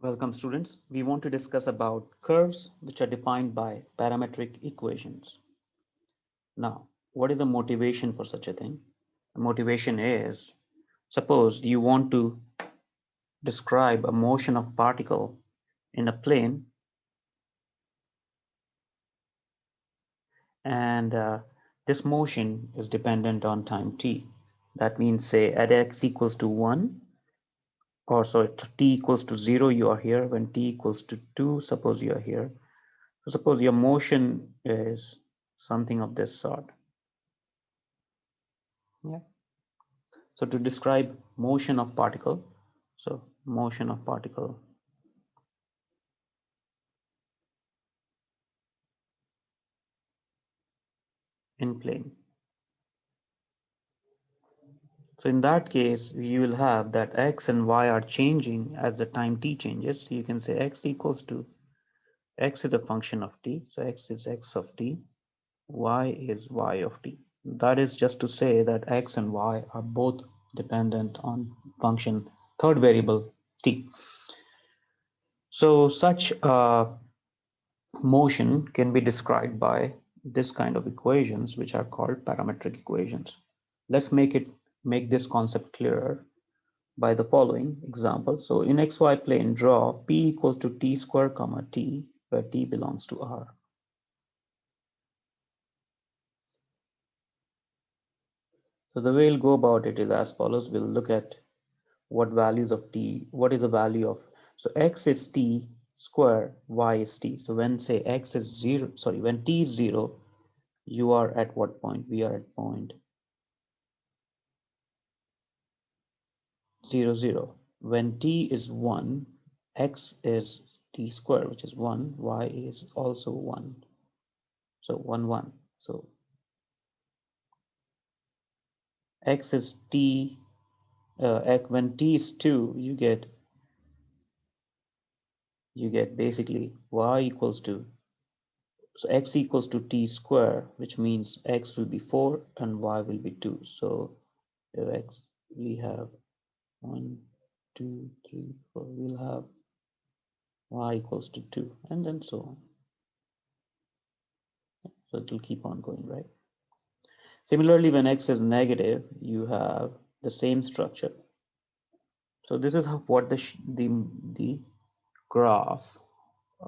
Welcome students. We want to discuss about curves which are defined by parametric equations. Now, what is the motivation for such a thing? The motivation is, suppose you want to describe a motion of particle in a plane and this motion is dependent on time t. That means say at x equals to 1 or so t equals to 0 you are here, when t equals to 2 suppose you are here. So suppose your motion is something of this sort. Yeah. So to describe motion of particle, so motion of particle in plane. So in that case, you will have that x and y are changing as the time t changes. So you can say x equals to, x is a function of t. So x is x of t, y is y of t. That is just to say that x and y are both dependent on function third variable t. So such motion can be described by this kind of equations, which are called parametric equations. Let's make this concept clearer by the following example. So in xy plane, draw p equals to t square comma t, where t belongs to R. So the way we'll go about it is as follows. We'll look at what values of t, what is the value of, so x is t square, y is t. So when say x is 0, sorry, when t is 0, you are at what point? We are at point 0, 0. When t is 1, x is t square, which is 1, y is also 1. So 1, 1. So x is t, when t is 2, you get basically y equals to, so x equals to t square, which means x will be 4 and y will be 2. So if x, we have 1, 2, 3, 4, we'll have y equals to 2, and then so on. So it will keep on going, right? Similarly, when x is negative, you have the same structure. So this is what the graph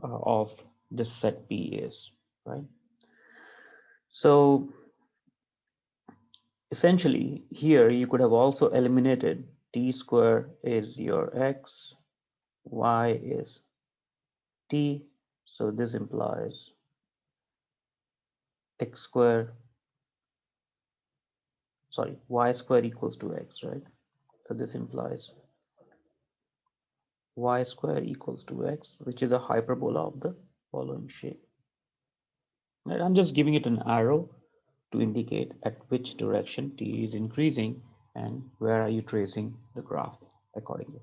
of this set P is, right? So essentially here you could have also eliminated t square is your x, y is t. So this implies x square, sorry, y square equals to x, right? So this implies y square equals to x, which is a hyperbola of the following shape. Right? I'm just giving it an arrow to indicate at which direction t is increasing and where are you tracing the graph accordingly.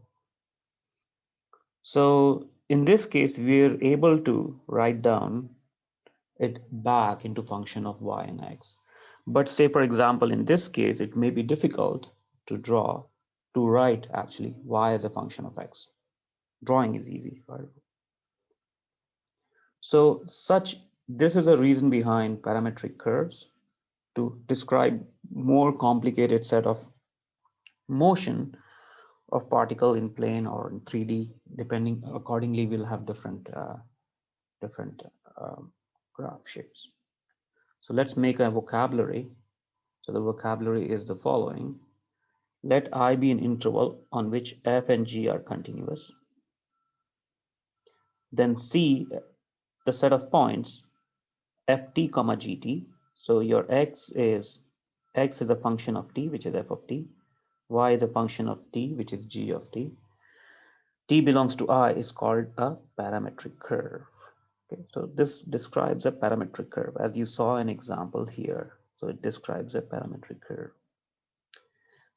So in this case, we're able to write down it back into function of y and x. But say, for example, in this case, it may be difficult to write actually y as a function of x. Drawing is easy, right? So this is a reason behind parametric curves to describe more complicated set of motion of particle in plane or in 3D, depending accordingly, we'll have different graph shapes. So let's make a vocabulary. So the vocabulary is the following. Let I be an interval on which f and g are continuous. Then C, the set of points ft comma gt. So your x is a function of t, which is f of t. Y is a function of t, which is g of t. T belongs to I is called a parametric curve. Okay, so this describes a parametric curve, as you saw an example here. So it describes a parametric curve.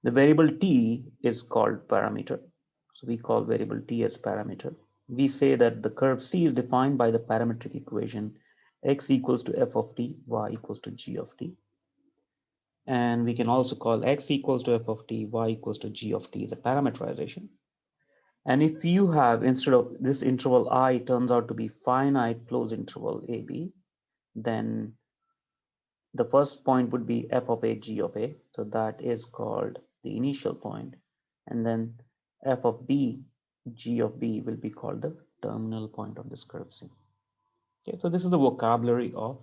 The variable t is called parameter. So we call variable t as parameter. We say that the curve C is defined by the parametric equation x equals to f of t, y equals to g of t. And we can also call x equals to f of t, y equals to g of t as a parameterization. And if you have, instead of this interval I turns out to be finite closed interval AB, then the first point would be f of a g of a. So that is called the initial point. And then f of b, g of b will be called the terminal point of this curve C. Okay, so this is the vocabulary of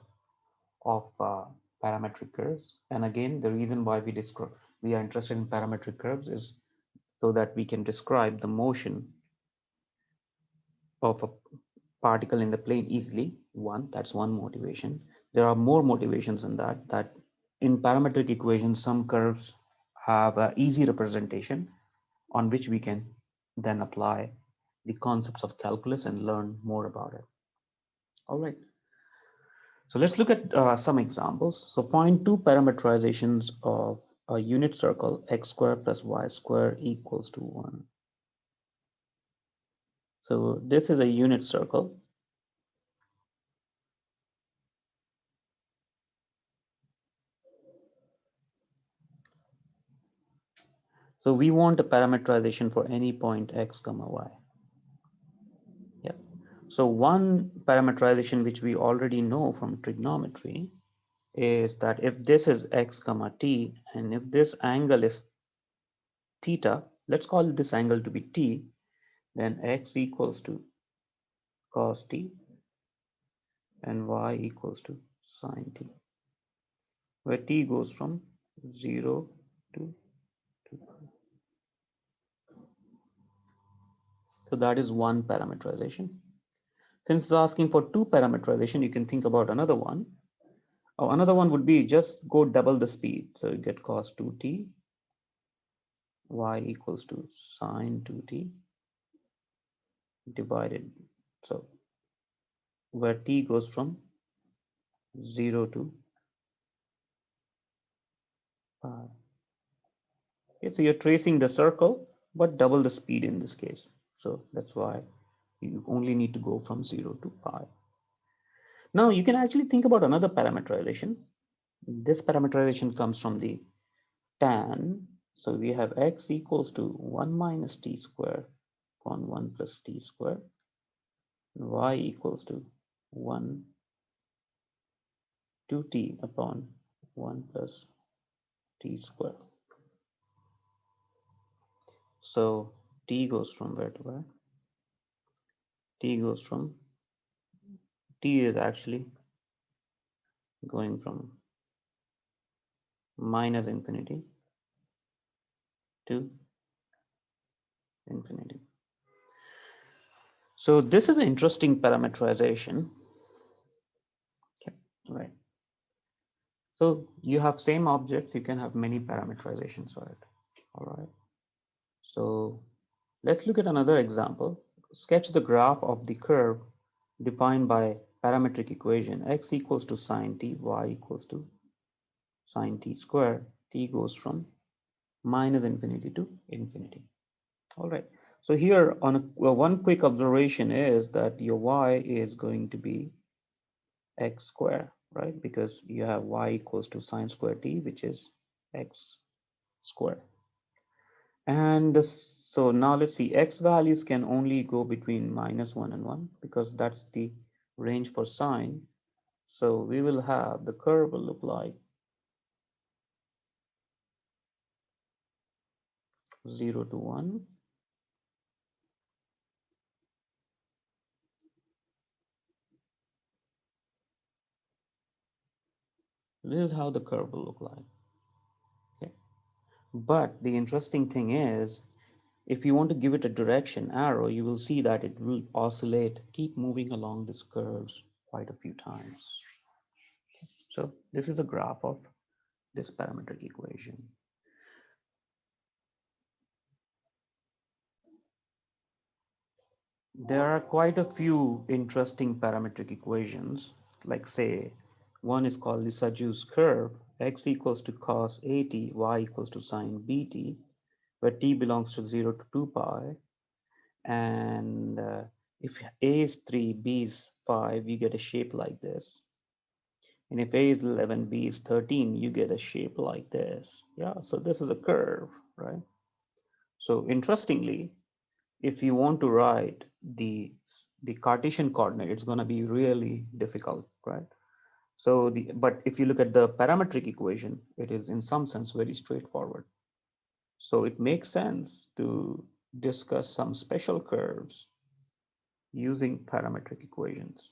parametric curves. And again, the reason why we are interested in parametric curves is so that we can describe the motion of a particle in the plane easily. That's one motivation. There are more motivations than that, that in parametric equations, some curves have an easy representation on which we can then apply the concepts of calculus and learn more about it. All right. So let's look at some examples. So find two parameterizations of a unit circle, x squared plus y squared equals to 1. So this is a unit circle. So we want a parameterization for any point x comma y. Yeah. So one parameterization which we already know from trigonometry is that if this is x comma t, and if this angle is theta, let's call this angle to be t, then x equals to cos t and y equals to sine t, where t goes from 0 to 2. So that is one parameterization. Since it's asking for two parameterization, you can think about another one. Oh, another one would be just go double the speed. So you get cos 2t, y equals to sine 2t divided. So where t goes from 0 to pi. Okay, so you're tracing the circle, but double the speed in this case. So that's why you only need to go from 0 to pi. Now you can actually think about another parameterization. This parameterization comes from the tan. So we have x equals to 1 minus t square upon 1 plus t square. Y equals to 1 2t upon 1 plus t square. So t goes from where to where? T goes from, t is actually going from minus infinity to infinity. So this is an interesting parameterization. Okay, right. So you have same objects, you can have many parameterizations for it. All right. So let's look at another example. Sketch the graph of the curve defined by parametric equation x equals to sine t, y equals to sine t square. T goes from minus infinity to infinity. All right. So here on one quick observation is that your y is going to be x square, right? Because you have y equals to sine square t, which is x square. And so now let's see, x values can only go between -1 and 1 because that's the range for sine. So we will have, the curve will look like 0 to 1. This is how the curve will look like. Okay. But the interesting thing is, if you want to give it a direction arrow, you will see that it will oscillate, keep moving along this curves quite a few times. So this is a graph of this parametric equation. There are quite a few interesting parametric equations, like say, one is called Lissajous curve, x equals to cos AT, y equals to sine BT, where t belongs to 0 to 2 pi. And if A is 3, B is 5, you get a shape like this. And if A is 11, B is 13, you get a shape like this. Yeah, so this is a curve, right? So interestingly, if you want to write the Cartesian coordinate, it's going to be really difficult, right? So but if you look at the parametric equation, it is in some sense very straightforward. So it makes sense to discuss some special curves using parametric equations.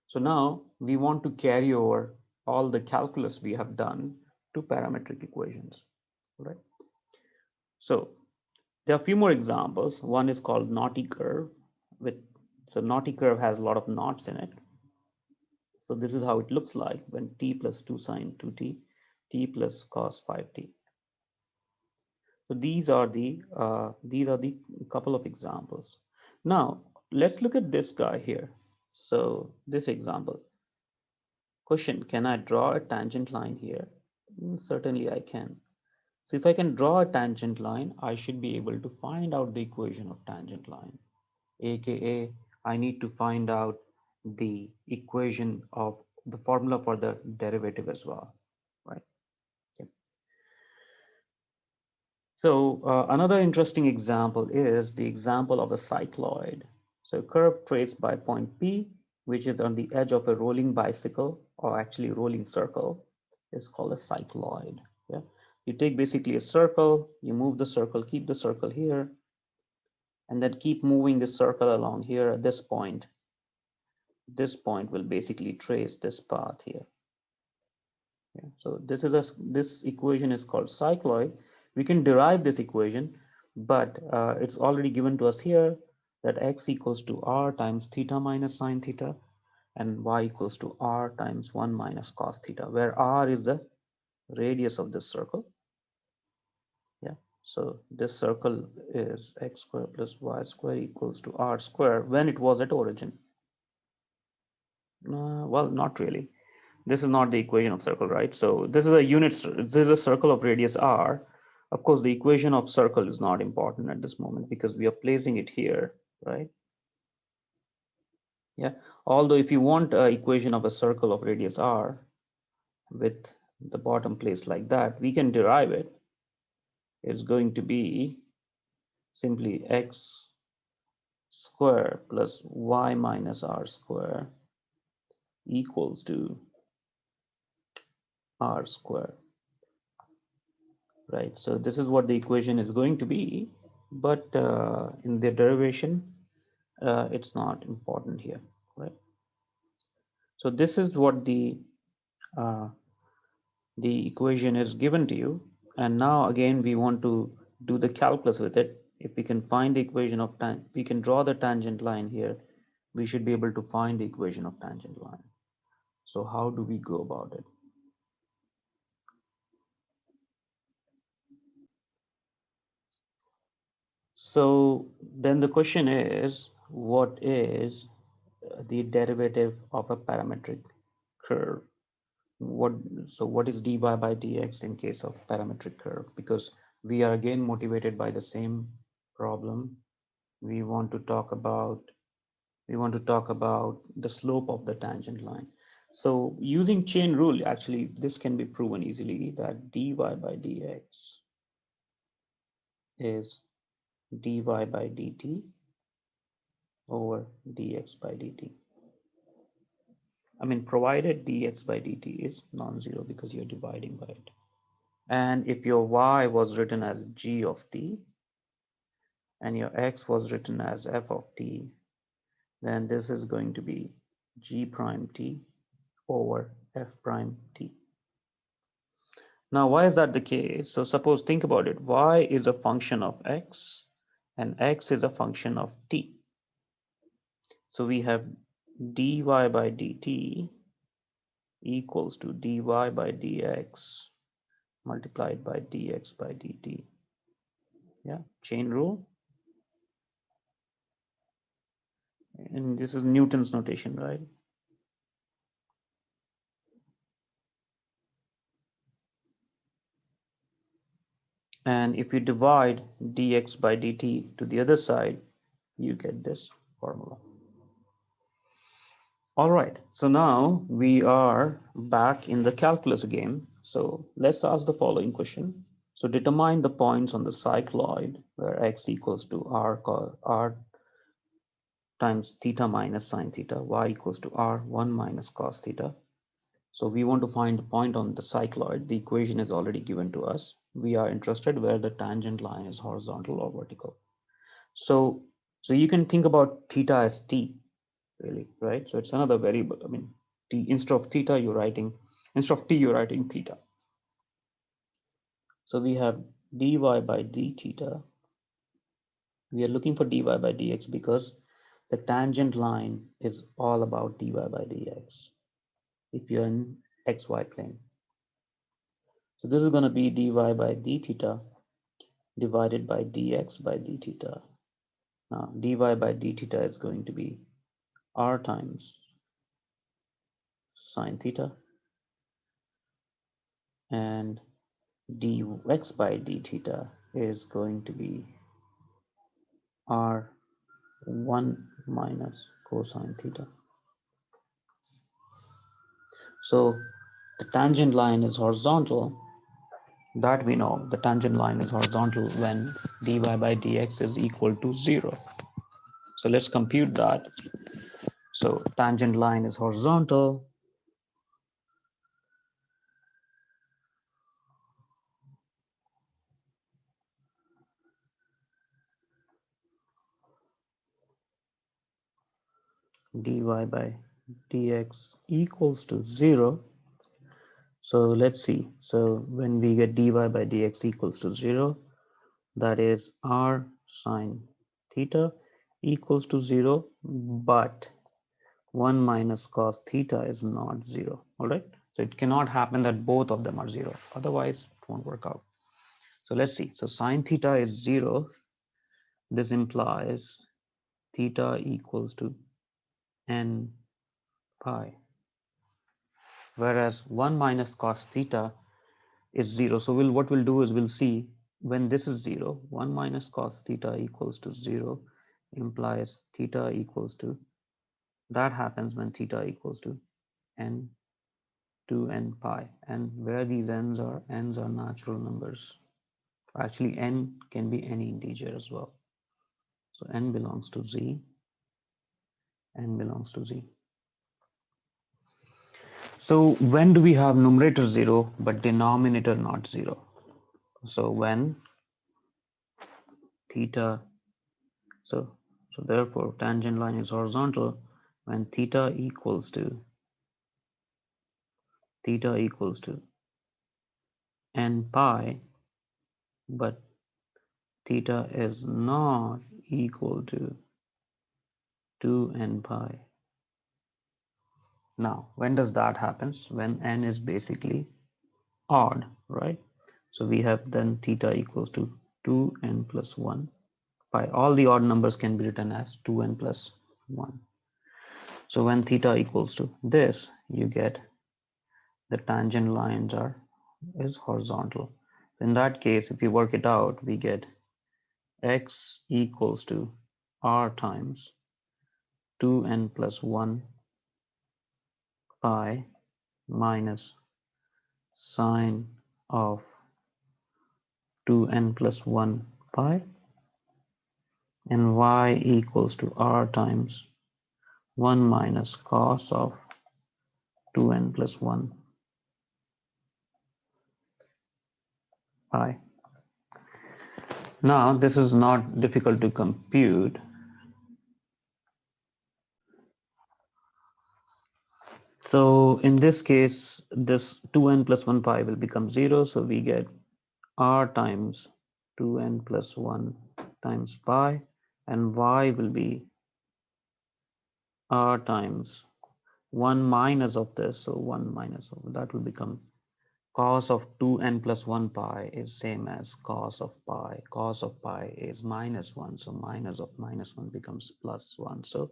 So now we want to carry over all the calculus we have done to parametric equations, right? So there are a few more examples. One is called naughty curve. So naughty curve has a lot of knots in it. So this is how it looks like when t plus 2 sine 2t, t plus cos 5t. So these are the couple of examples. Now let's look at this guy here. So this example. Question, can I draw a tangent line here? Certainly I can. So if I can draw a tangent line, I should be able to find out the equation of tangent line. AKA, I need to find out the equation of the formula for the derivative as well, right? Okay. So another interesting example is the example of a cycloid. So a curve traced by point P, which is on the edge of a rolling bicycle or actually rolling circle, is called a cycloid. Yeah. You take basically a circle, you move the circle, keep the circle here, and then keep moving the circle along here at this point. This point will basically trace this path here. Yeah. So this equation is called cycloid. We can derive this equation, but it's already given to us here that x equals to r times theta minus sine theta and y equals to r times 1 minus cos theta, where r is the radius of this circle. Yeah. So this circle is x square plus y square equals to r square when it was at origin. Well, not really. This is not the equation of circle, right? So this is a unit, this is a circle of radius r. Of course, the equation of circle is not important at this moment because we are placing it here, right? Yeah. Although if you want an equation of a circle of radius r with the bottom placed like that, we can derive it. It's going to be simply x square plus y minus r square equals to r square, right? So this is what the equation is going to be, but in the derivation, it's not important here, right? So this is what uh, the equation is given to you, and now again we want to do the calculus with it. If we can find the equation of we can draw the tangent line here, we should be able to find the equation of tangent line. So how do we go about it? So then the question is, what is the derivative of a parametric curve? What is dy by dx in case of parametric curve? Because we are again motivated by the same problem. We want to talk about the slope of the tangent line. So using chain rule, actually this can be proven easily that dy by dx is dy by dt over dx by dt. I mean, provided dx by dt is non-zero because you're dividing by it. And if your y was written as g of t and your x was written as f of t, then this is going to be g prime t over f prime t. Now, why is that the case? So suppose, think about it. Y is a function of x and x is a function of t. So we have dy by dt equals to dy by dx multiplied by dx by dt. Yeah, chain rule. And this is Newton's notation, right? And if you divide dx by dt to the other side, you get this formula. All right, so now we are back in the calculus game. So let's ask the following question. So determine the points on the cycloid where x equals to r times theta minus sine theta, y equals to r 1 minus cos theta. So we want to find the point on the cycloid. The equation is already given to us. We are interested where the tangent line is horizontal or vertical. So you can think about theta as t, really, right? So it's another variable. I mean, t instead of t, you're writing theta. So we have dy by d theta. We are looking for dy by dx because the tangent line is all about dy by dx if you're in xy plane. So this is going to be dy by d theta divided by dx by d theta. Now dy by d theta is going to be r times sine theta, and dx by d theta is going to be r 1 minus cosine theta. So the tangent line is horizontal. That we know, the tangent line is horizontal when dy by dx is equal to 0. So let's compute that. So tangent line is horizontal. Dy by dx equals to 0. So let's see. So when we get dy by dx equals to 0, that is r sine theta equals to 0, but 1 minus cos theta is not 0. All right. So it cannot happen that both of them are 0. Otherwise, it won't work out. So let's see. So sine theta is 0. This implies theta equals to n pi, whereas 1 minus cos theta is 0. So what we'll do is we'll see when this is 0, 1 minus cos theta equals to 0 implies theta equals to, that happens when theta equals to n to n pi, and where these n's are natural numbers. Actually, n can be any integer as well. So n belongs to z, n belongs to z. So when do we have numerator 0 but denominator not 0? So when theta, so therefore tangent line is horizontal when theta equals to n pi, but theta is not equal to 2n pi. Now, when does that happen? When n is basically odd, right? So we have then theta equals to 2n plus 1 pi. All the odd numbers can be written as 2n plus 1. So when theta equals to this, you get the tangent lines is horizontal. In that case, if you work it out, we get x equals to r times 2n plus 1 pi minus sine of 2n plus 1 pi, and y equals to r times 1 minus cos of 2n plus 1 pi. Now, this is not difficult to compute. So in this case, this 2n plus 1 pi will become 0. So we get r times 2n plus 1 times pi, and y will be r times 1 minus of this. So 1 minus of that will become cos of 2n plus 1 pi is same as cos of pi. Cos of pi is minus 1. So minus of minus 1 becomes plus 1. So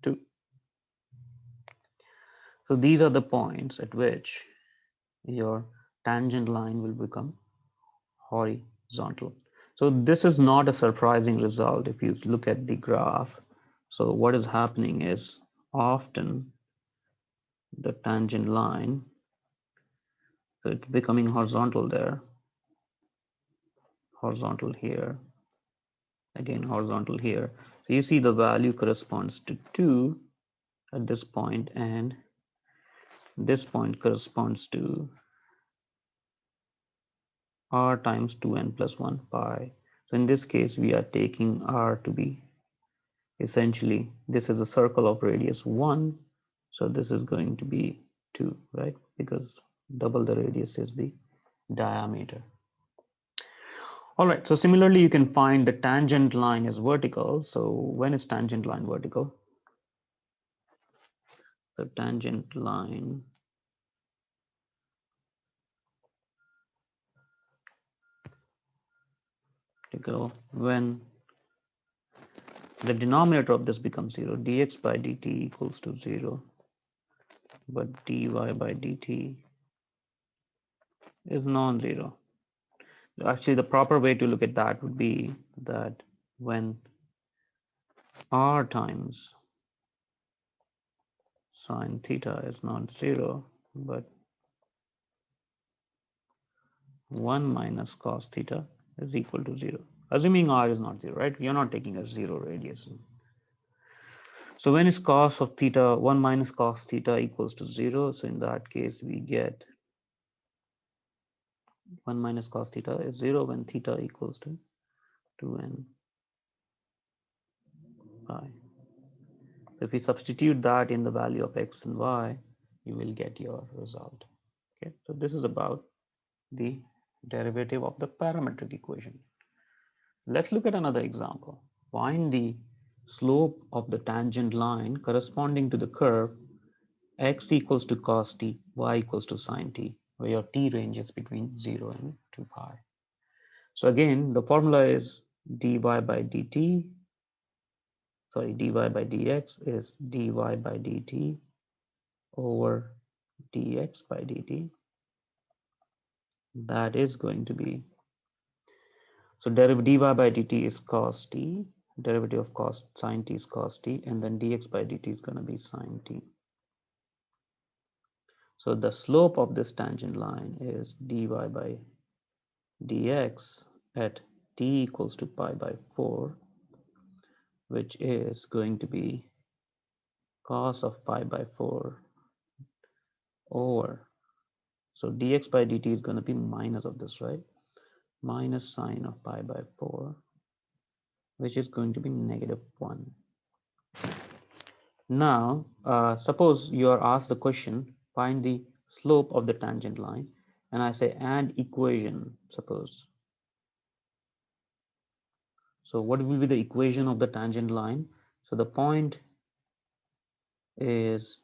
2. So these are the points at which your tangent line will become horizontal. So this is not a surprising result if you look at the graph. So what is happening is often the tangent line, so it's becoming horizontal there. horizontal here, again horizontal here. So you see the value corresponds to 2 at this point, and this point corresponds to r times 2n plus 1 pi. So in this case, we are taking r to be essentially, this is a circle of radius 1. So this is going to be 2, right? Because double the radius is the diameter. All right, so similarly, you can find the tangent line is vertical. So when is tangent line vertical? The tangent line vertical when the denominator of this becomes 0, dx by dt equals to 0, but dy by dt is non-zero. Actually, the proper way to look at that would be that when r times sine theta is not 0, but 1 minus cos theta is equal to 0. Assuming r is not 0, right? We are not taking a 0 radius. So when is cos of theta 1 minus cos theta equals to 0? So in that case, we get 1 minus cos theta is 0 when theta equals to 2n pi. If we substitute that in the value of x and y, you will get your result. Okay, so this is about the derivative of the parametric equation. Let's look at another example. Find the slope of the tangent line corresponding to the curve x equals to cos t, y equals to sine t, where your t ranges between 0 and 2 pi. So again, the formula is dy by dt, sorry, dy by dx is dy by dt over dx by dt. That is going to be, so derivative dy by dt is cos t, derivative of cos sine t is cos t, and then dx by dt is going to be sine t. So the slope of this tangent line is dy by dx at t equals to pi by 4, which is going to be cos of pi by 4 over, so dx by dt is going to be minus of this, right? Minus sine of pi by 4, which is going to be negative 1. Now, suppose you are asked the question, find the slope of the tangent line, and I say and equation, suppose. So what will be the equation of the tangent line? So the point is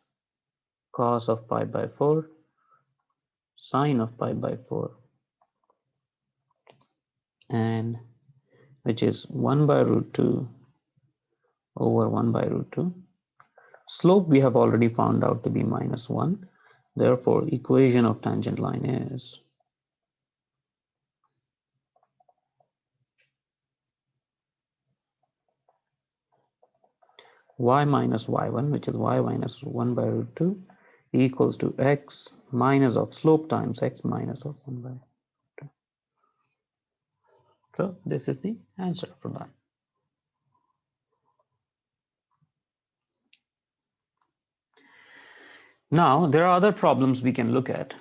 cos of pi by 4, sine of pi by 4, and which is 1 by root 2 over 1 by root 2. Slope we have already found out to be minus 1. Therefore, equation of tangent line is y minus y1, which is y minus 1 by root 2, equals to x minus of slope times x minus of 1 by 2. So this is the answer for that. Now, there are other problems we can look at.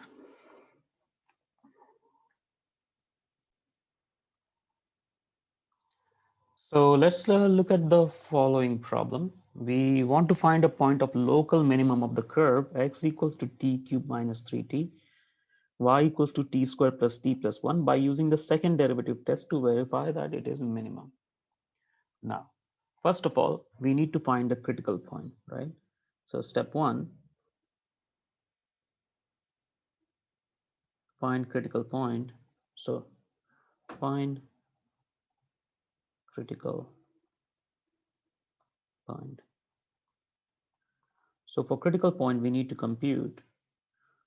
So let's look at the following problem. We want to find a point of local minimum of the curve x equals to t cubed minus 3t, y equals to t squared plus t plus 1 by using the second derivative test to verify that it is minimum. Now, first of all, we need to find the critical point, right? So step 1, find critical point. So find critical point. So for critical point, we need to compute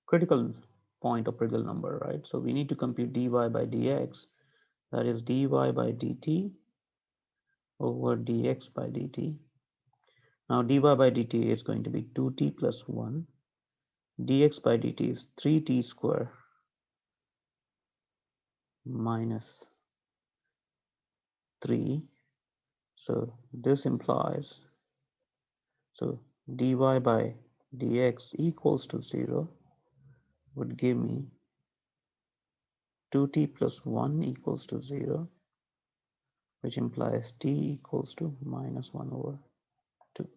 critical point of critical number, right? So we need to compute dy by dx, that is dy by dt over dx by dt. Now dy by dt is going to be 2t plus 1, dx by dt is 3t square minus 3. So this implies, so dy by dx equals to 0 would give me 2t plus 1 equals to 0, which implies t equals to minus 1 over 2.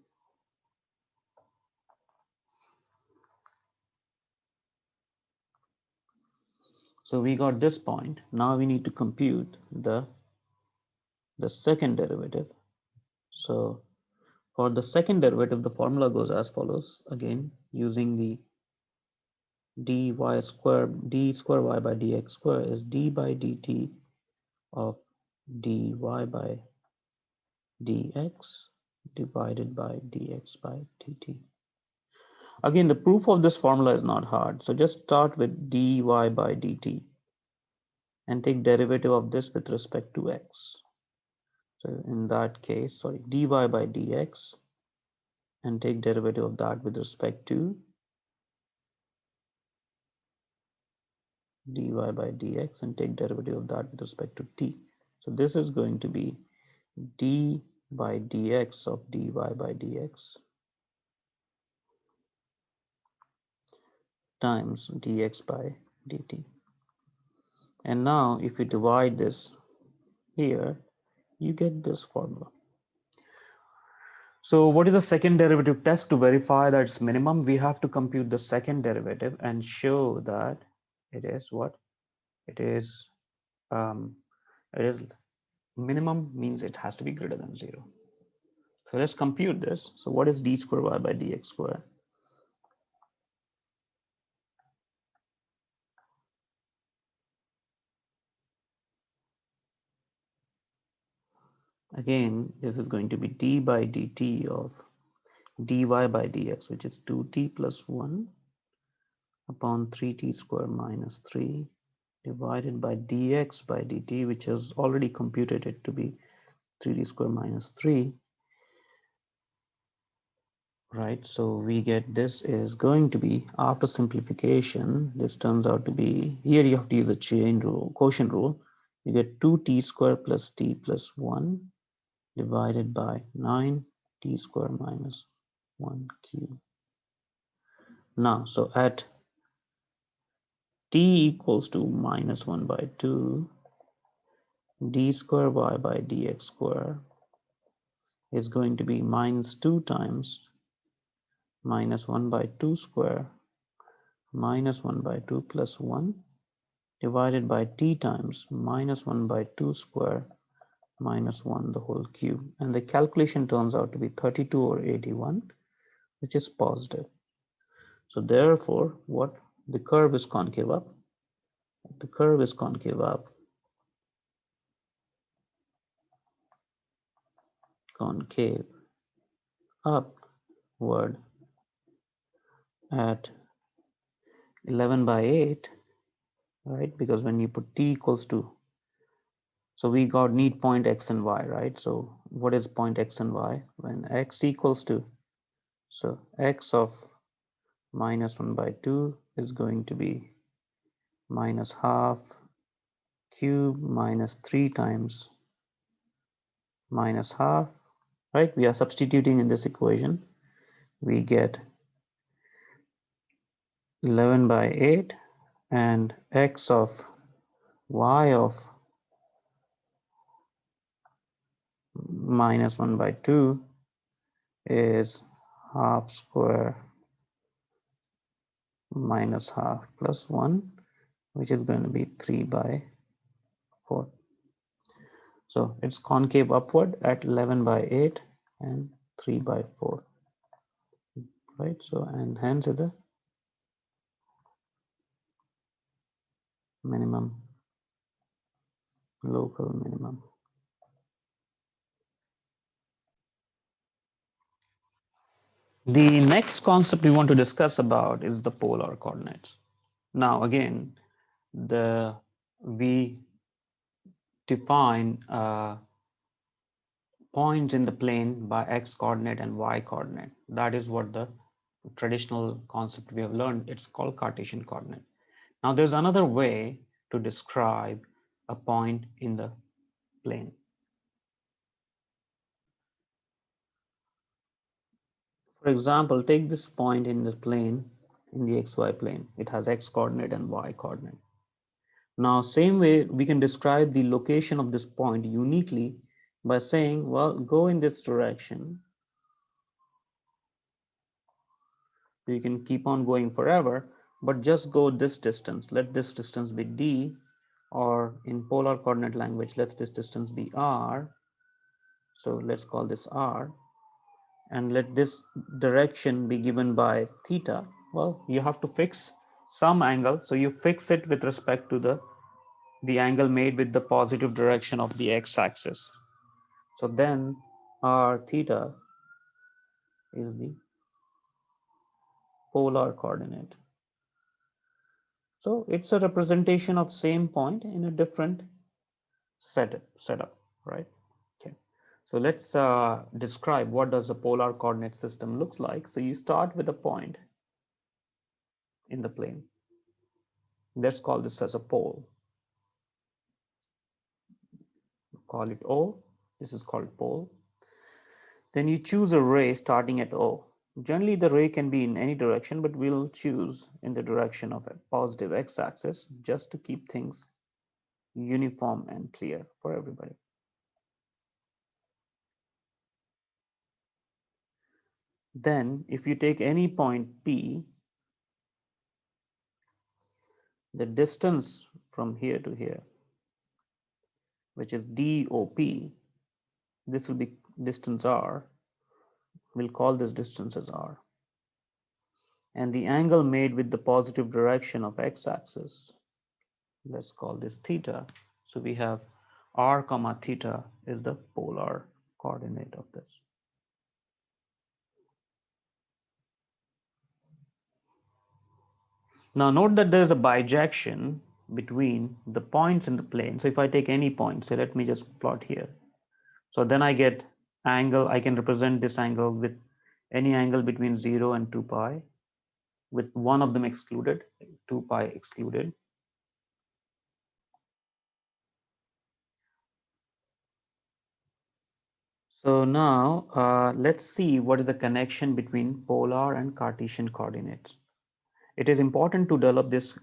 So we got this point. Now we need to compute the second derivative. So for the second derivative, the formula goes as follows. Again, using the d square y by dx square is d by dt of dy by dx divided by dx by dt. Again, the proof of this formula is not hard. So just start with dy by dt and take derivative of this with respect to x. So in that case, sorry, dy by dx, and take derivative of that with respect to dy by dx, and take derivative of that with respect to t. So this is going to be d by dx of dy by dx times dx by dt. And now if you divide this here, you get this formula. So what is the second derivative test? To verify that it's minimum, we have to compute the second derivative and show that it is what? It is minimum, means it has to be greater than 0. So let's compute this. So what is d square y by dx square? Again, this is going to be d by dt of dy by dx, which is 2t plus 1 upon 3t square minus 3 divided by dx by dt, which is already computed it to be 3t square minus 3, right? So we get this is going to be, after simplification, this turns out to be, here you have to use the chain rule, quotient rule. You get 2t square plus t plus 1 divided by 9t square minus 1 cube. Now, so at t equals to minus 1 by 2, d square y by dx square is going to be minus 2 times minus 1 by 2 square minus 1 by 2 plus 1 divided by t times minus 1 by 2 square minus 1 the whole cube. And the calculation turns out to be 32 or 81, which is positive. So therefore, what? The curve is concave up. The curve is concave up. Concave upward at 11 by 8, right? Because when you put t equals to, so we got need point x and y, right? So what is point x and y? When x equals to, so x of minus 1 by 2 is going to be minus half cube minus 3 times minus half, right? We are substituting in this equation. We get 11 by 8, and x of y of minus 1 by 2 is half square minus half plus 1, which is going to be 3 by 4. So it's concave upward at 11 by 8 and 3 by 4, right? So, and hence it's a minimum, local minimum. The next concept we want to discuss about is the polar coordinates. Now again, we define points in the plane by x coordinate and y coordinate. That is what the traditional concept we have learned. It's called Cartesian coordinate. Now there's another way to describe a point in the plane. For example, take this point in the plane, in the xy plane. It has x coordinate and y coordinate. Now, same way we can describe the location of this point uniquely by saying, well, go in this direction. You can keep on going forever, but just go this distance. Let this distance be d, or in polar coordinate language, let this distance be r. So let's call this r, and let this direction be given by theta. Well, you have to fix some angle, so you fix it with respect to the angle made with the positive direction of the x-axis. So then r theta is the polar coordinate. So it's a representation of same point in a different setup, right? Okay. So let's describe what does a polar coordinate system looks like. So you start with a point in the plane. Let's call this as a pole. Call it O. This is called pole. Then you choose a ray starting at O. Generally, the ray can be in any direction, but we'll choose in the direction of a positive x-axis just to keep things uniform and clear for everybody. Then, if you take any point P, the distance from here to here, which is DOP, this will be distance R. We'll call this distance as R. And the angle made with the positive direction of x-axis, let's call this theta. So we have r comma theta is the polar coordinate of this. Now note that there is a bijection between the points in the plane. So if I take any point, say let me just plot here. So then I get angle, I can represent this angle with any angle between 0 and 2 pi, with one of them excluded, 2 pi excluded. So now let's see what is the connection between polar and Cartesian coordinates. It is important to develop this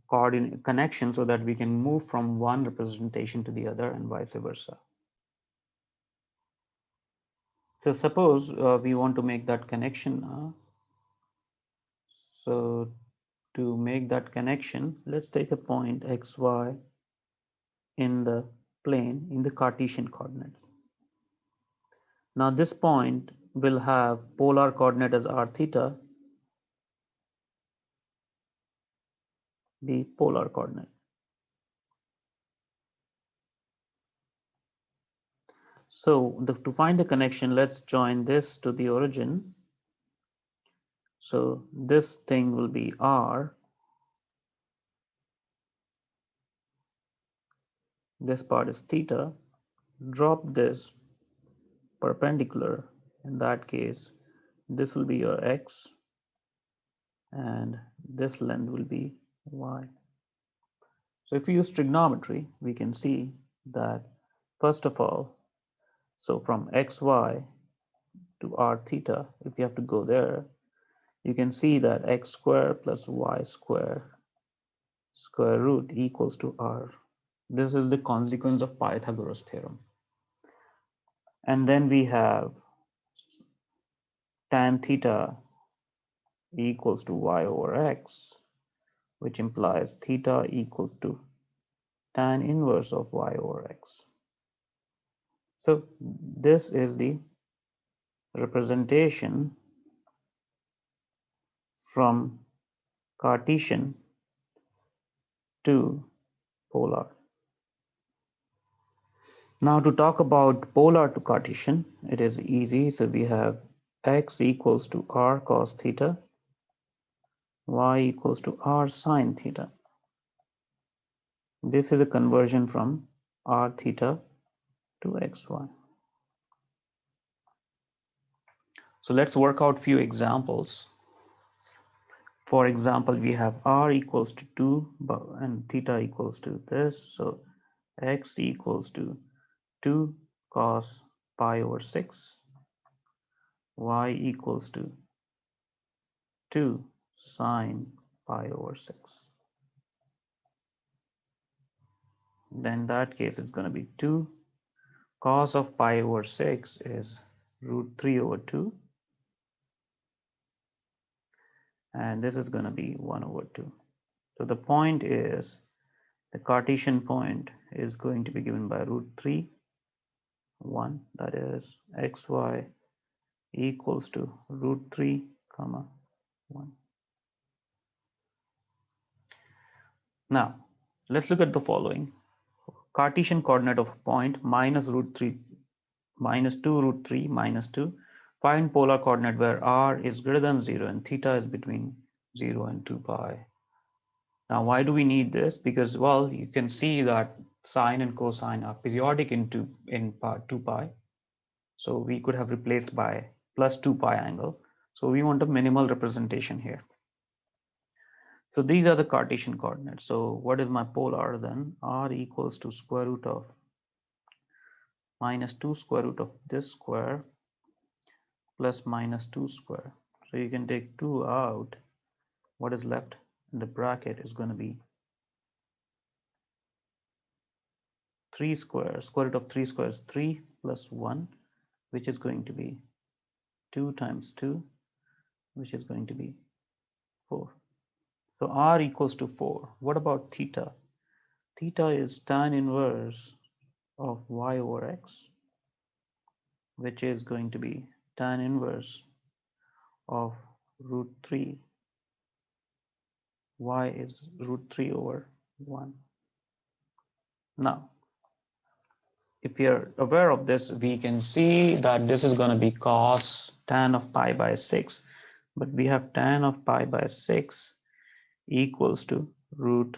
coordinate connection so that we can move from one representation to the other and vice versa. So suppose we want to make that connection now. So to make that connection, let's take a point xy in the plane in the Cartesian coordinates. Now this point will have polar coordinate as r theta, the polar coordinate. So to find the connection, let's join this to the origin. So this thing will be r. This part is theta. Drop this perpendicular. In that case, this will be your x, and this length will be y. So if we use trigonometry, we can see that first of all, so from xy to r theta, if you have to go there, you can see that x square plus y square square root equals to r. This is the consequence of Pythagoras theorem. And then we have tan theta equals to y over x, which implies theta equals to tan inverse of y over x. So this is the representation from Cartesian to polar. Now to talk about polar to Cartesian, it is easy. So we have x equals to r cos theta, y equals to r sine theta. This is a conversion from r theta to xy. So let's work out few examples. For example, we have r equals to 2 and theta equals to this. So x equals to 2 cos pi over 6. y equals to 2 sine pi over 6. Then in that case, it's going to be 2 cos of pi over 6 is root 3 over 2. And this is going to be 1 over 2. So the point is, the Cartesian point is going to be given by root 3, 1, that is xy equals to root 3, comma 1. Now, let's look at the following. Cartesian coordinate of a point minus root 3, minus 2 root 3, minus 2. Find polar coordinate where r is greater than 0 and theta is between 0 and 2 pi. Now, why do we need this? Because, well, you can see that sine and cosine are periodic in 2 pi. So we could have replaced by plus 2 pi angle. So we want a minimal representation here. So these are the Cartesian coordinates. So what is my polar then? R equals to square root of minus 2 square root of this square plus minus 2 square. So you can take 2 out. What is left in the bracket is going to be 3 square. Square root of 3 square is 3 plus 1, which is going to be 2 times 2, which is going to be 4. So r equals to 4. What about theta? Theta is tan inverse of y over x, which is going to be tan inverse of root 3. Y is root 3 over 1. Now, if you're aware of this, we can see that this is going to be cos tan of pi by 6. But we have tan of pi by 6 equals to root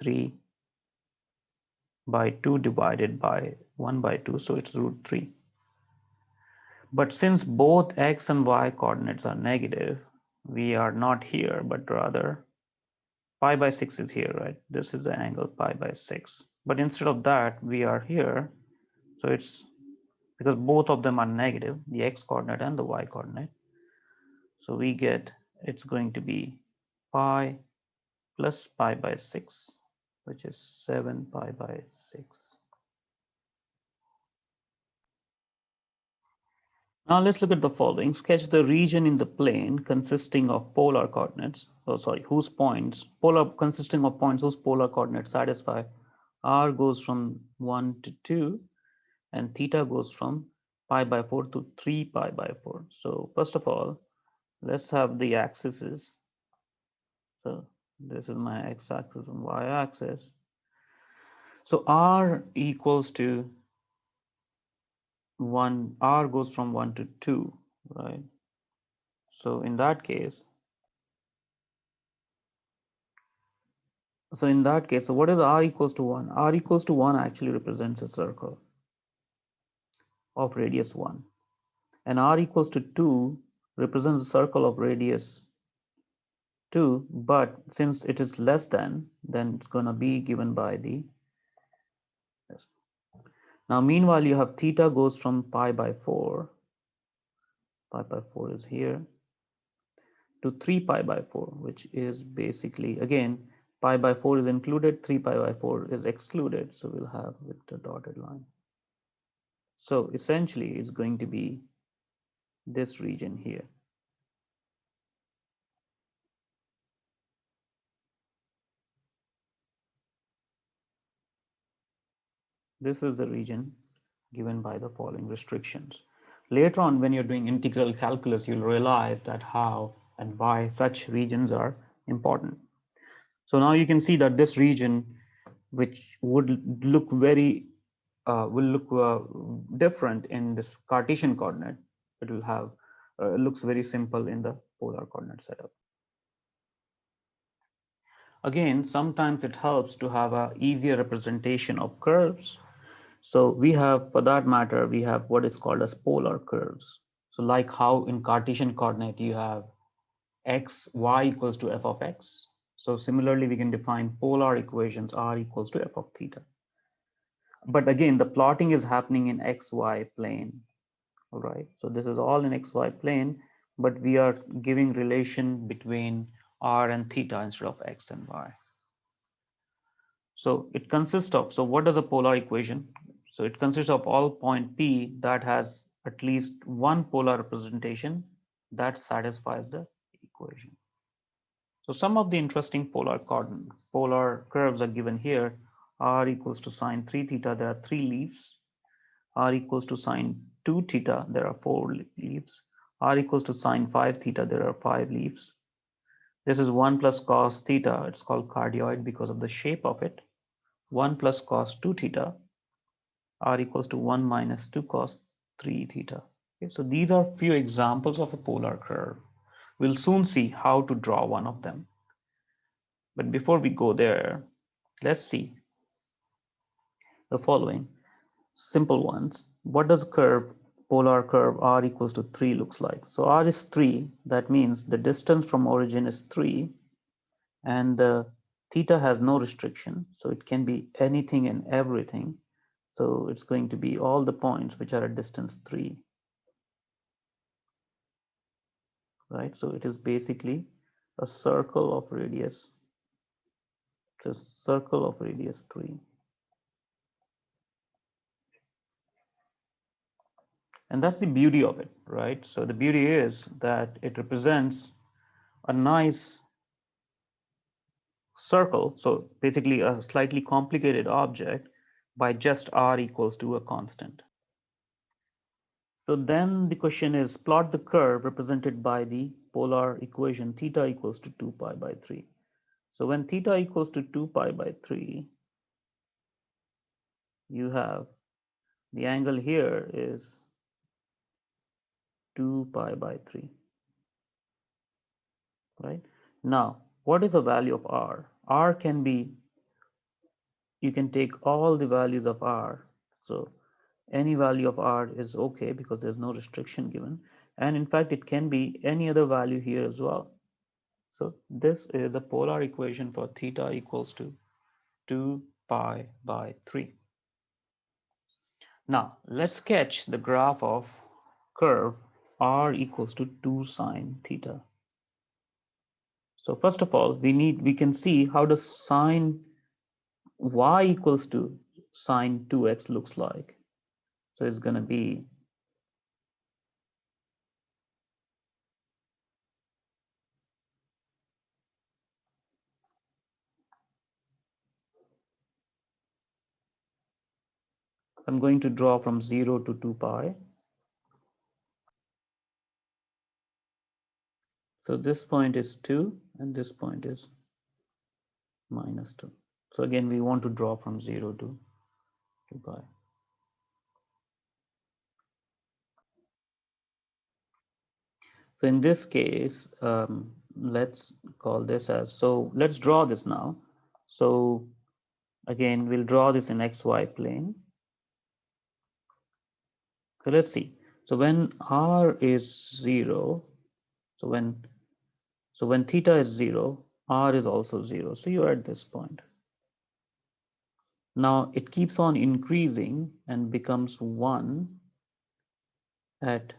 3 by 2 divided by 1 by 2. So it's root 3. But since both x and y coordinates are negative, we are not here, but rather pi by 6 is here, right? This is the angle pi by 6. But instead of that, we are here. So it's because both of them are negative, the x coordinate and the y coordinate. So we get it's going to be pi plus pi by 6, which is 7 pi by 6. Now let's look at the following. Sketch the region in the plane consisting of polar coordinates, whose points, consisting of points whose polar coordinates satisfy r goes from 1 to 2 and theta goes from pi by 4 to 3 pi by 4. So first of all, let's have the axes. So this is my x-axis and y-axis. So r equals to 1, r goes from 1 to 2, right? So in that case, so what is r equals to 1? R equals to 1 actually represents a circle of radius 1. And r equals to 2 represents a circle of radius 2, but since it is less than, then it's going to be given by the this. Now, meanwhile, you have theta goes from pi by 4 is here, to 3 pi by 4, which is basically, again, pi by 4 is included, 3 pi by 4 is excluded. So we'll have with the dotted line. So essentially, it's going to be this region here. This is the region given by the following restrictions. Later on, when you're doing integral calculus, you'll realize that how and why such regions are important. So now you can see that this region, which would look very, will look different in this Cartesian coordinate. It will have, looks very simple in the polar coordinate setup. Again, sometimes it helps to have a easier representation of curves. So we have, for that matter, we have what is called as polar curves. So like how in Cartesian coordinate you have x, y equals to f of x. So similarly, we can define polar equations r equals to f of theta. But again, the plotting is happening in xy plane. All right, so this is all in xy plane, but we are giving relation between r and theta instead of x and y. So it consists of, so what does a polar equation? So it consists of all point P that has at least one polar representation that satisfies the equation. So some of the interesting polar curves are given here. R equals to sine 3 theta, there are 3 leaves. R equals to sine 2 theta, there are 4 leaves. R equals to sine 5 theta, there are 5 leaves. This is 1 plus cos theta, it's called cardioid because of the shape of it. 1 plus cos 2 theta, r equals to 1 minus 2 cos 3 theta. Okay, so these are few examples of a polar curve. We'll soon see how to draw one of them. But before we go there, let's see the following simple ones. What does polar curve r equals to 3 looks like? So r is 3, that means the distance from origin is 3, and the theta has no restriction, so it can be anything and everything. So it's going to be all the points which are at distance 3, right? So it is basically a circle of radius, just circle of radius 3. And that's the beauty of it, right? So the beauty is that it represents a nice circle, so basically a slightly complicated object, by just r equals to a constant. So then the question is, plot the curve represented by the polar equation theta equals to 2 pi by 3. So when theta equals to 2 pi by 3, you have the angle here is 2 pi by 3, right? Now, what is the value of r? R can be, you can take all the values of r. So any value of r is okay because there's no restriction given. And in fact, it can be any other value here as well. So this is the polar equation for theta equals to 2 pi by 3. Now let's sketch the graph of curve r equals to 2 sine theta. So first of all, we can see how does sine y equals to sine 2x looks like. So it's going to be I'm going to draw from 0 to 2 pi. So this point is 2 and this point is minus 2. So again, we want to draw from 0 to 2 pi. So in this case, let's call this as, so let's draw this now. So again, we'll draw this in xy plane. So let's see. So when r is 0, so when theta is 0, r is also 0. So you're at this point. Now it keeps on increasing and becomes 1 at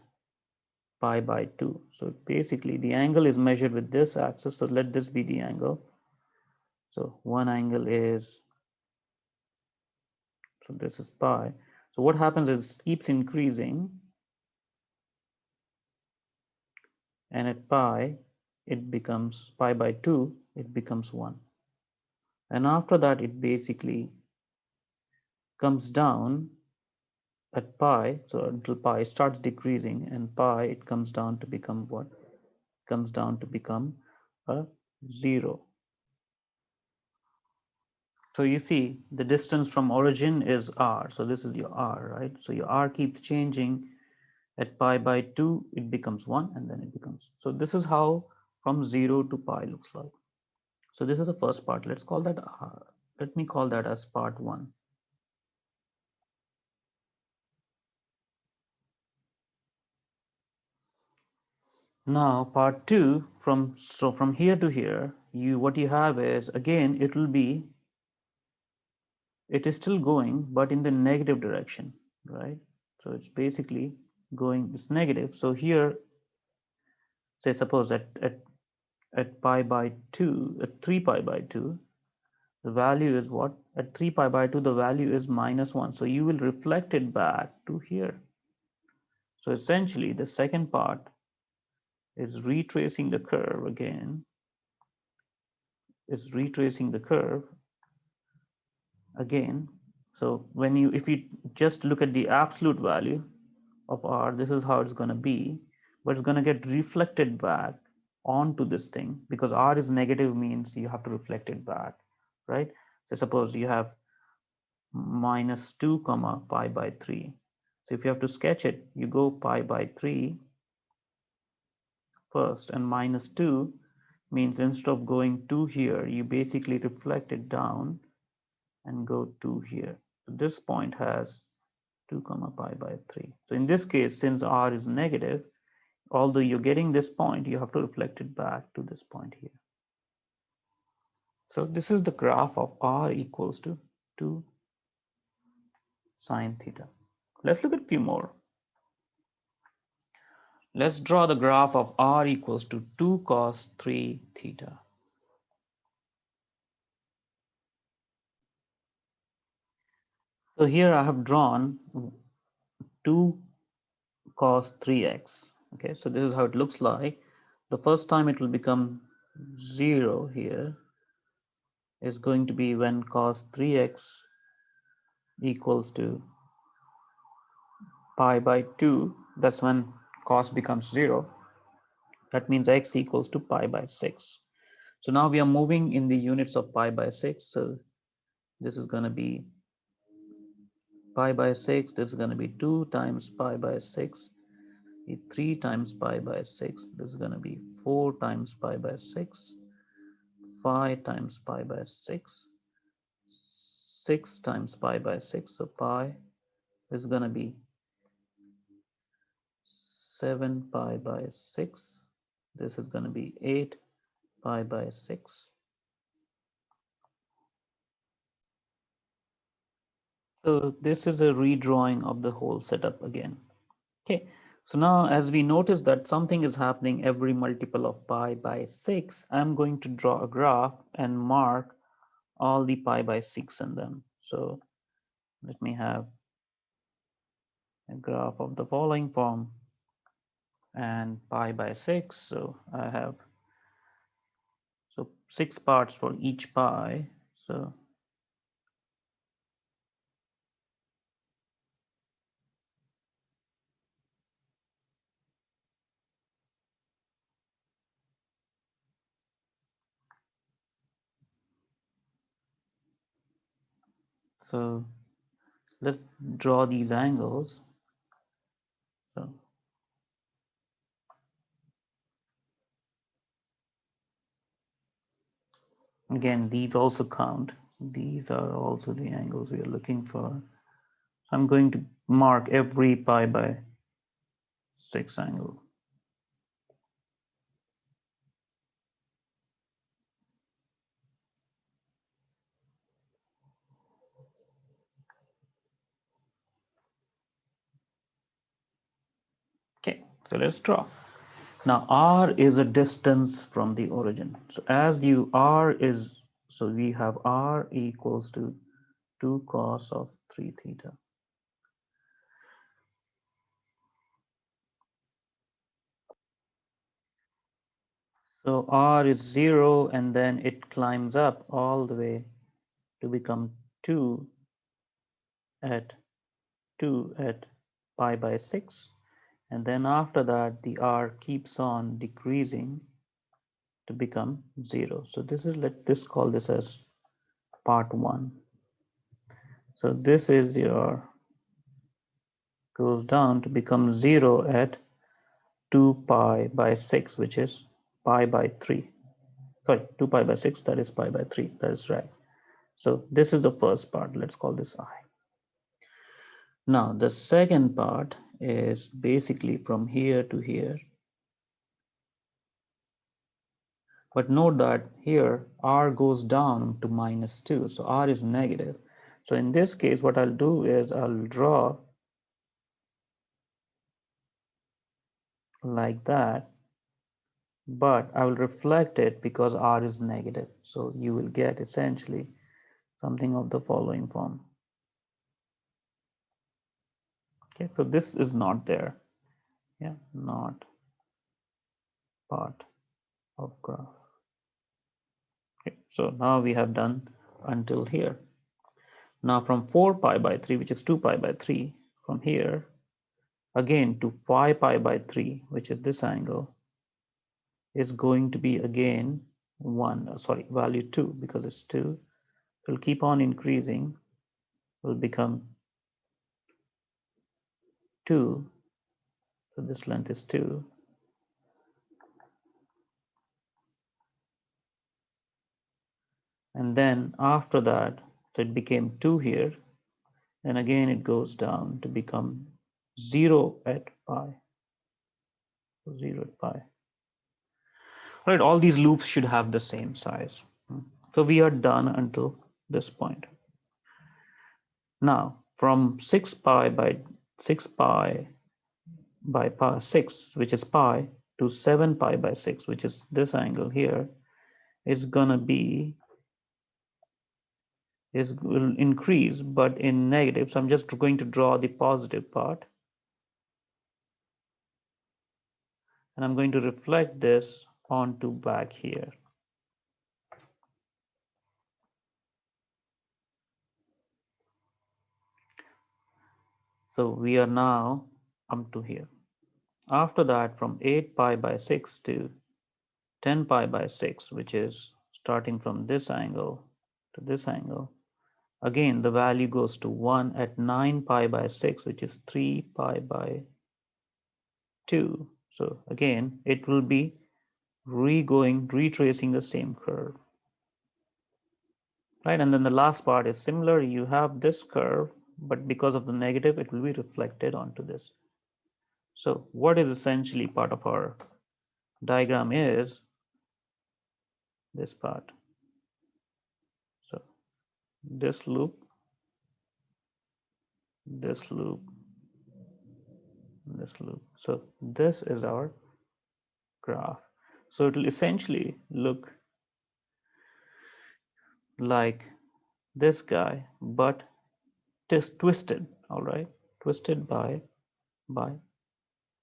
pi by 2. So basically the angle is measured with this axis. So let this be the angle. So one angle is, so this is pi. So what happens is it keeps increasing, and at pi, it becomes pi by 2, it becomes 1. And after that, it basically comes down at pi, so until pi starts decreasing, and pi, it comes down to become what? Comes down to become a 0. So you see the distance from origin is r. So this is your r, right? So your r keeps changing. At pi by 2, it becomes 1, and then it becomes. So this is how from 0 to pi looks like. So this is the first part. Let's call that r. Let me call that as part 1. Now part 2, from here to here, what you have is, again, it is still going, but in the negative direction, right? So it's basically going, it's negative. So here, say suppose at pi by 2, at 3 pi by 2, the value is what? At 3 pi by 2, the value is -1. So you will reflect it back to here. So essentially, the second part is retracing the curve again, is retracing the curve again. So when you, if you just look at the absolute value of R, this is how it's going to be, but it's going to get reflected back onto this thing because R is negative means you have to reflect it back, right? So suppose you have -2 comma pi by 3. So if you have to sketch it, you go pi by 3 first, and -2 means instead of going to here, you basically reflect it down and go to here. So this point has 2 comma pi by 3. So in this case, since R is negative, although you're getting this point, you have to reflect it back to this point here. So this is the graph of R equals to 2 sine theta. Let's look at a few more. Let's draw the graph of R equals to 2 cos 3 theta. So here I have drawn 2 cos 3x. Okay, so this is how it looks like. The first time it will become 0 here is going to be when cos 3x equals to pi by 2. That's when cos becomes 0. That means x equals to pi by 6. So now we are moving in the units of pi by 6. So this is going to be pi by 6. This is going to be 2 times pi by 6. 3 times pi by 6. This is going to be 4 times pi by 6. 5 times pi by 6. 6 times pi by 6. So pi is going to be 7 pi by 6. This is going to be 8 pi by 6. So this is a redrawing of the whole setup again. Okay, so now as we notice that something is happening every multiple of pi by 6, I'm going to draw a graph and mark all the pi by 6 in them. So let me have a graph of the following form and pi by 6. So I have 6 parts for each pi. So let's draw these angles. So again, these also count. These are also the angles we are looking for. I'm going to mark every pi by 6 angle. Okay, so let's draw. Now R is a distance from the origin. So as you R is, so we have R equals to 2 cos of 3 theta. So R is 0 and then it climbs up all the way to become 2 at pi by 6. And then after that, the R keeps on decreasing to become 0. So this is, let's call this as part 1. So this is your, goes down to become 0 at 2 pi by 6, which is pi by 3. Sorry, 2 pi by 6, that is pi by 3. That is right. So this is the first part. Let's call this I. Now the second part is basically from here to here. But note that here R goes down to -2. So R is negative. So in this case, what I'll do is I'll draw like that, but I will reflect it because r is negative. So you will get essentially something of the following form. Okay, so this is not there. Yeah, not part of graph. Okay, so now we have done until here. Now from 4 pi by 3, which is 2 pi by 3, from here again to 5 pi by 3, which is this angle, is going to be again 1, sorry, value 2, because it's 2. It will keep on increasing, will become 2. So this length is 2. And then after that, so it became 2 here. And again, it goes down to become 0 at pi. So 0 at pi. All right, all these loops should have the same size. So we are done until this point. Now, from 6 pi by 6 pi by pi 6, which is pi, to 7 pi by 6, which is this angle here, is gonna be, will increase, but in negative. So I'm just going to draw the positive part. And I'm going to reflect this onto back here. So we are now up to here. After that, from 8 pi by 6 to 10 pi by 6, which is starting from this angle to this angle, again, the value goes to 1 at 9 pi by 6, which is 3 pi by 2. So again, it will be retracing the same curve. Right, and then the last part is similar. You have this curve, but because of the negative, it will be reflected onto this. So what is essentially part of our diagram is this part. So this loop, this loop, this loop. So this is our graph. So it will essentially look like this guy, but just twisted, all right? Twisted by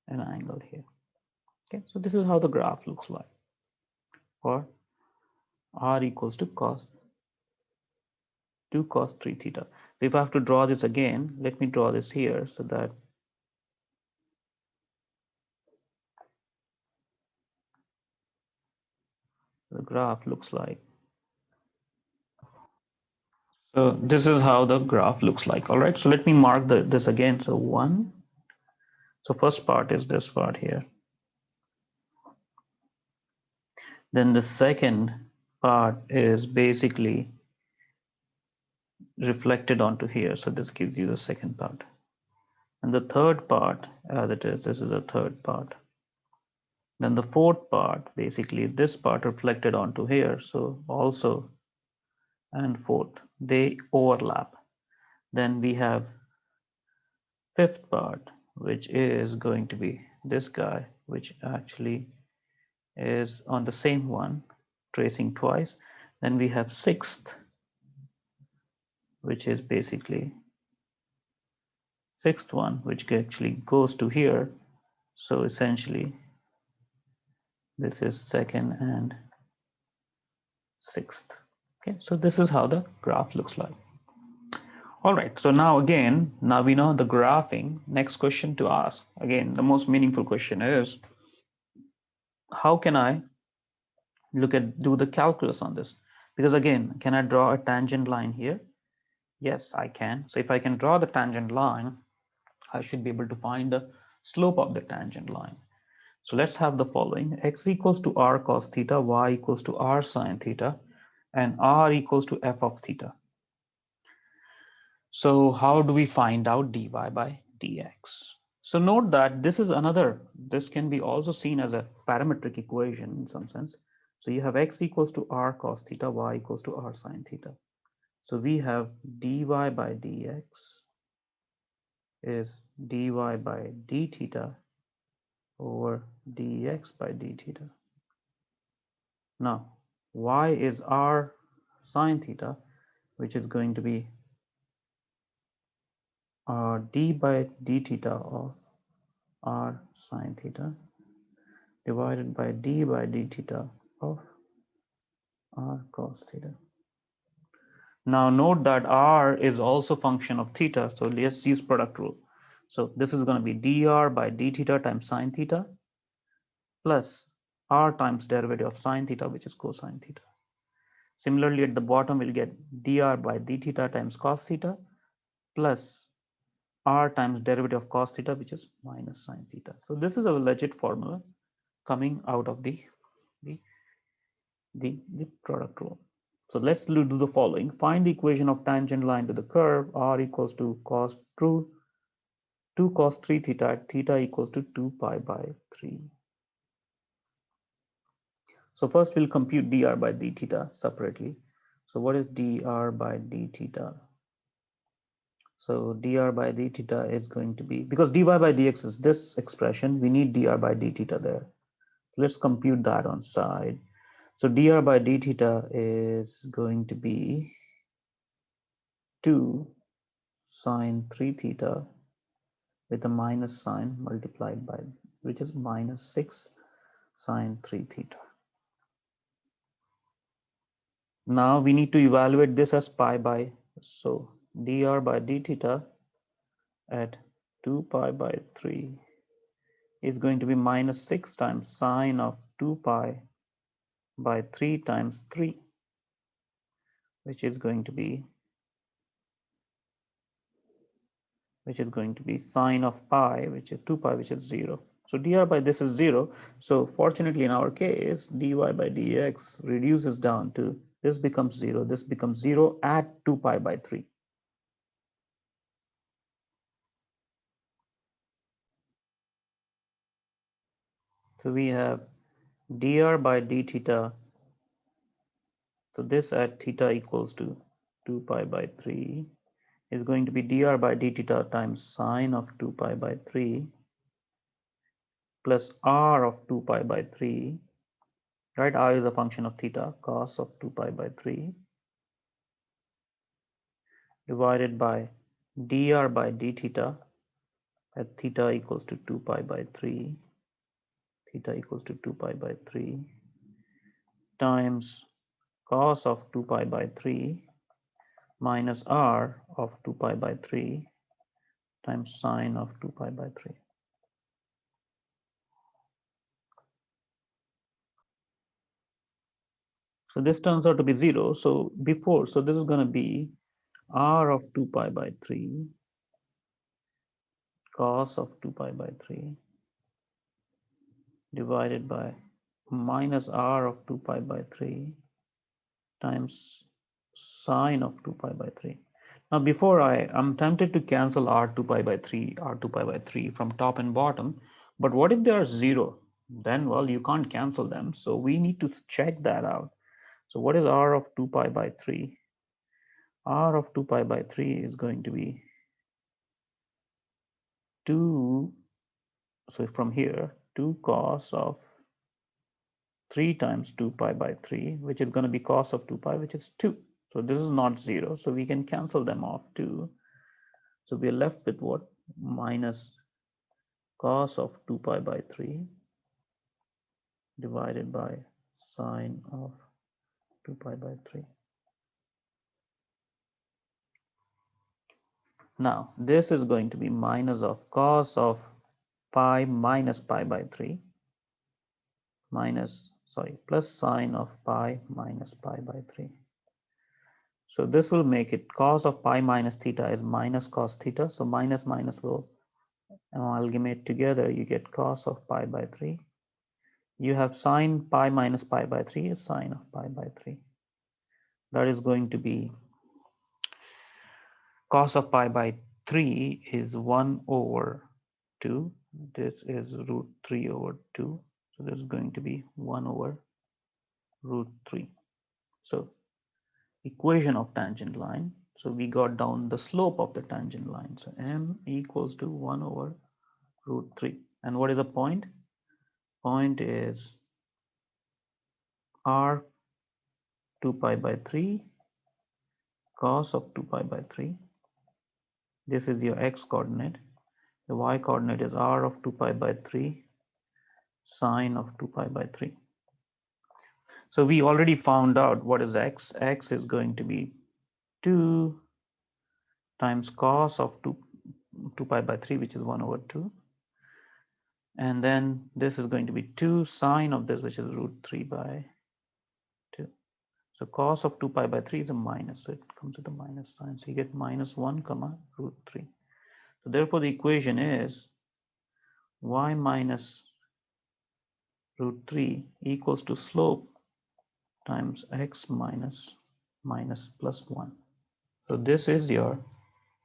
an angle here. Okay, so this is how the graph looks like for r equals to cos 2 cos 3 theta. So if I have to draw this again, let me draw this here so that the graph looks like. So this is how the graph looks like. All right, so let me mark this again. So 1. So first part is this part here. Then the second part is basically reflected onto here. So this gives you the second part. And the third part, as it is, this is the third part. Then the fourth part basically is this part reflected onto here. So also and fourth, they overlap. Then we have fifth part, which is going to be this guy, which actually is on the same one, tracing twice. Then we have sixth, which is basically sixth one, which actually goes to here. So essentially, this is second and sixth. Okay, so this is how the graph looks like. All right, so now again, now we know the graphing. Next question to ask, again, the most meaningful question is, how can I do the calculus on this? Because again, can I draw a tangent line here? Yes, I can. So if I can draw the tangent line, I should be able to find the slope of the tangent line. So let's have the following: x equals to r cos theta, y equals to r sine theta, and r equals to f of theta. So how do we find out dy by dx? So note that this can be also seen as a parametric equation in some sense. So you have x equals to r cos theta, y equals to r sine theta. So we have dy by dx is dy by d theta over dx by d theta. Now, y is r sine theta, which is going to be d by d theta of r sine theta divided by d theta of r cos theta. Now note that r is also function of theta, so let's use product rule. So this is going to be dr by d theta times sine theta plus r times derivative of sine theta, which is cosine theta. Similarly, at the bottom, we'll get dr by d theta times cos theta plus r times derivative of cos theta, which is minus sine theta. So this is a legit formula coming out of the product rule. So let's do the following. Find the equation of tangent line to the curve r equals to cos 2 cos 3 theta at theta equals to 2 pi by 3. So first we'll compute dr by d theta separately. So what is dr by d theta? So dr by d theta is going to be, because dy by dx is this expression, we need dr by d theta there. Let's compute that on side. So dr by d theta is going to be 2 sine 3 theta with a minus sign multiplied by, which is minus 6 sine 3 theta. Now we need to evaluate this as pi by, so dr by d theta at 2 pi by 3 is going to be minus 6 times sine of 2 pi by 3 times 3, which is going to be sine of pi, which is 2 pi, which is 0. So dr by this is 0. So fortunately in our case, dy by dx reduces down to, this becomes 0, this becomes 0 at 2 pi by 3. So we have dr by d theta, so this at theta equals to 2 pi by 3 is going to be dr by d theta times sine of 2 pi by 3 plus r of 2 pi by 3, right? R is a function of theta, cos of 2 pi by 3 divided by dr by d theta at theta equals to 2 pi by 3, theta equals to 2 pi by 3 times cos of 2 pi by 3 minus r of 2 pi by 3 times sine of 2 pi by 3. So this turns out to be 0. So this is going to be r of 2 pi by 3 cos of 2 pi by 3 divided by minus r of 2 pi by 3 times sine of 2 pi by 3. Now before I'm tempted to cancel r 2 pi by 3, r 2 pi by 3 from top and bottom, but what if they are 0? Then, well, you can't cancel them. So we need to check that out. So what is r of 2 pi by 3? R of 2 pi by 3 is going to be 2, so from here, 2 cos of 3 times 2 pi by 3, which is going to be cos of 2 pi, which is 2. So this is not 0, so we can cancel them off too. So we are left with what? Minus cos of 2 pi by 3 divided by sine of 2 pi by 3. Now this is going to be minus of cos of pi minus pi by 3 plus sine of pi minus pi by 3. So this will make it cos of pi minus theta is minus cos theta. So minus minus will amalgamate together. You get cos of pi by 3. You have sine pi minus pi by 3 is sine of pi by 3. That is going to be cos of pi by 3 is 1 over 2. This is root 3 over 2. So this is going to be 1 over root 3. So equation of tangent line. So we got down the slope of the tangent line. So m equals to 1 over root 3. And what is the point? point is r 2 pi by 3 cos of 2 pi by 3. This is your x coordinate. The y coordinate is r of 2 pi by 3 sine of 2 pi by 3. So we already found out what is x. X is going to be 2 times cos of 2 pi by 3, which is 1 over 2. And then this is going to be 2 sine of this, which is root 3 by 2. So cos of 2 pi by 3 is a minus, so it comes with a minus sign. So you get minus 1 comma root 3. So therefore the equation is y minus root 3 equals to slope times x minus plus 1. So this is your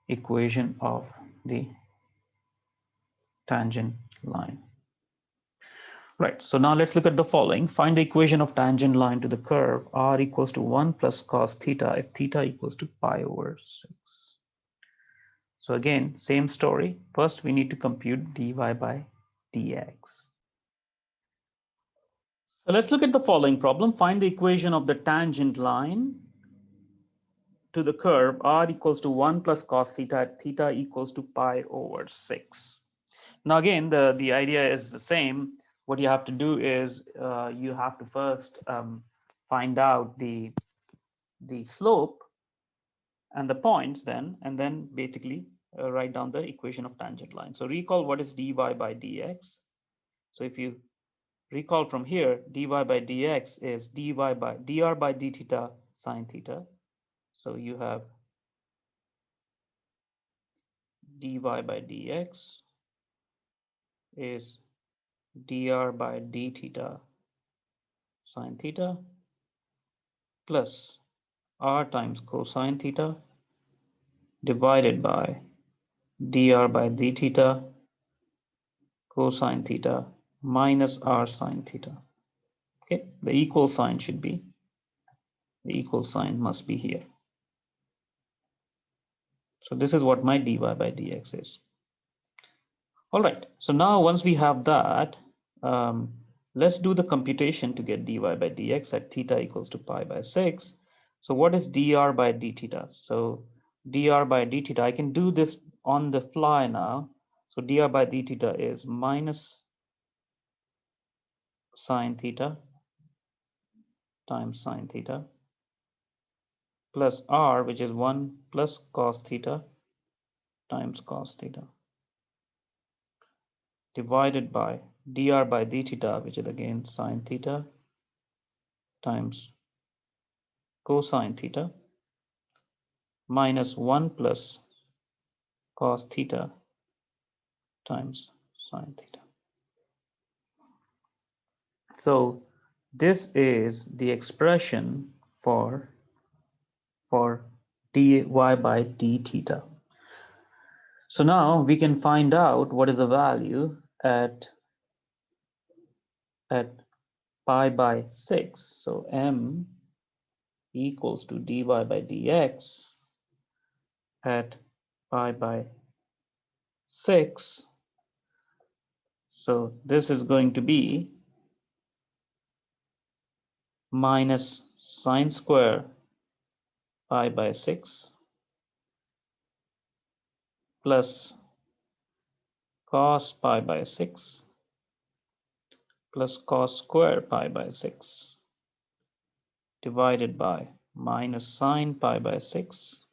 equation of the tangent line. Right, so now let's look at the following. Find the equation of tangent line to the curve r equals to 1 plus cos theta if theta equals to pi over 6. So again, same story. First, we need to compute dy by dx. So let's look at the following problem. Find the equation of the tangent line to the curve r equals to 1 plus cos theta at theta equals to pi over 6. Now again, the idea is the same. What you have to do is you have to first find out the slope and the points then, and then basically write down the equation of tangent line. So recall what is dy by dx. So if you recall from here, dy by dx is dy by dr by d theta sine theta. So you have dy by dx is dr by d theta sine theta plus r times cosine theta divided by dr by d theta cosine theta minus r sine theta. Okay, the equal sign must be here. So this is what my dy by dx is. All right, so now once we have that, let's do the computation to get dy by dx at theta equals to pi by 6. So what is dr by d theta? So dr by d theta, I can do this on the fly now. So dr by d theta is minus sine theta times sine theta plus r, which is 1 plus cos theta times cos theta divided by dr by d theta, which is again sine theta times cosine theta minus 1 plus cos theta times sine theta. So this is the expression for dy by d theta. So now we can find out what is the value at pi by 6. So m equals to dy by dx at pi by 6. So this is going to be minus sine square pi by 6 plus cos pi by 6 plus cos square pi by 6 divided by minus sine pi by 6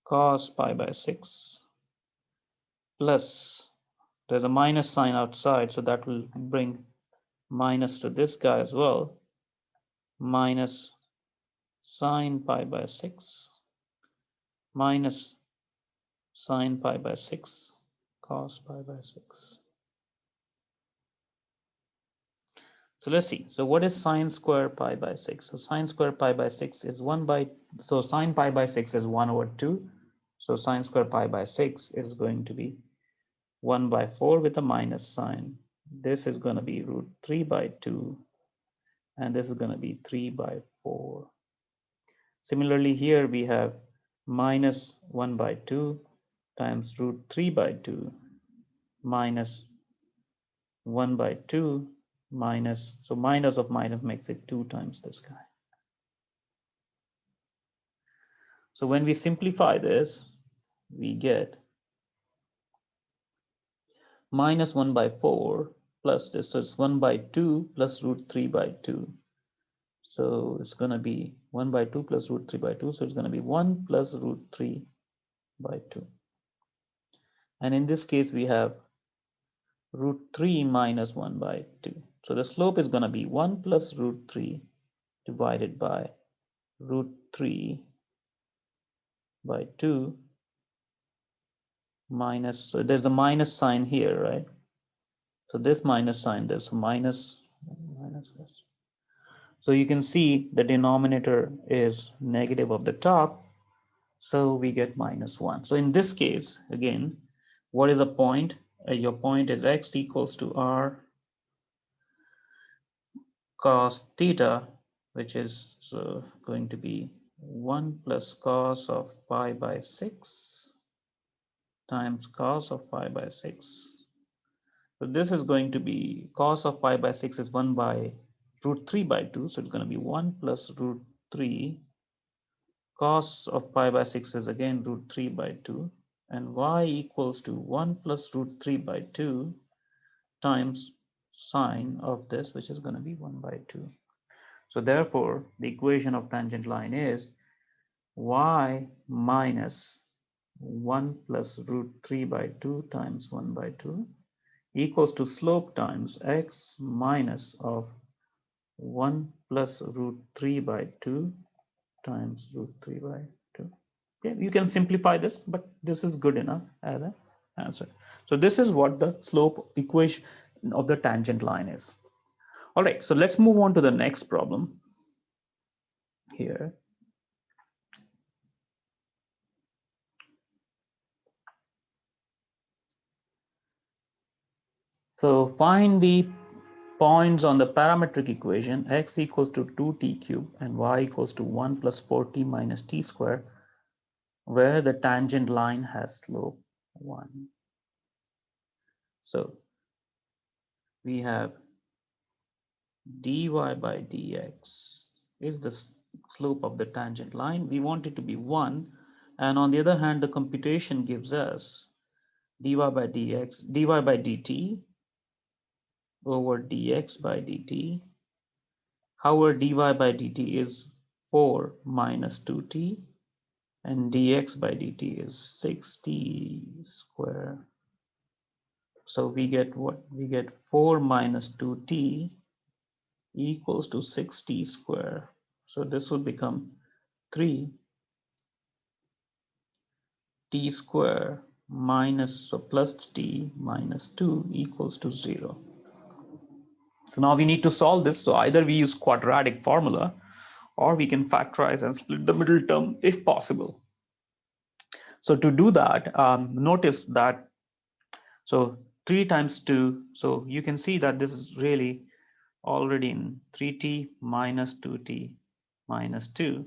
cos pi by 6 plus, there's a minus sign outside, so that will bring minus to this guy as well, minus sine pi by 6 minus sine pi by 6 cos pi by 6. So let's see. So what is sine square pi by 6? So sine square pi by 6 is 1 by, so sine pi by 6 is 1 over 2. So sine square pi by 6 is going to be 1 by 4 with a minus sign. This is going to be root 3 by 2. And this is going to be 3 by 4. Similarly, here we have minus 1 by 2 times root 3 by 2 minus 1 by 2 minus, so minus of minus makes it 2 times this guy. So when we simplify this, we get minus 1 by 4 plus this, so it's 1 by 2 plus root 3 by 2. So it's going to be 1 by 2 plus root 3 by 2, so it's going to be 1 plus root 3 by 2. And in this case, we have root 3 minus 1 by 2. So the slope is going to be 1 plus root 3 divided by root 3 by 2 minus, so there's a minus sign here, right? So this minus sign, there's a minus this. So you can see the denominator is negative of the top, so we get minus 1. So in this case, again, what is a point? Your point is x equals to r cos theta, which is going to be 1 plus cos of pi by 6 times cos of pi by 6. So this is going to be cos of pi by 6 is 1 by root 3 by 2. So it's going to be 1 plus root 3. Cos of pi by 6 is again root 3 by 2. And y equals to 1 plus root 3 by 2 times sine of this, which is going to be 1 by 2. So therefore, the equation of tangent line is y minus 1 plus root 3 by 2 times 1 by 2 equals to slope times x minus of 1 plus root 3 by 2 times root 3 by 2. Okay, you can simplify this, but this is good enough as an answer. So this is what the slope equation of the tangent line is. All right, so let's move on to the next problem here. So find the points on the parametric equation x equals to 2t cubed and y equals to 1 plus 4t minus t square, where the tangent line has slope 1. So we have dy by dx is the slope of the tangent line. We want it to be 1. And on the other hand, the computation gives us dy by dx, dy by dt over dx by dt. However, dy by dt is 4 minus 2t and dx by dt is 6t square. So we get what? We get 4 minus 2t equals to 6t square. So this would become 3t square minus, so plus t minus 2 equals to 0. So now we need to solve this. So either we use quadratic formula or we can factorize and split the middle term if possible. So to do that, notice that, so 3 times 2, so you can see that this is really already in 3t minus 2t minus 2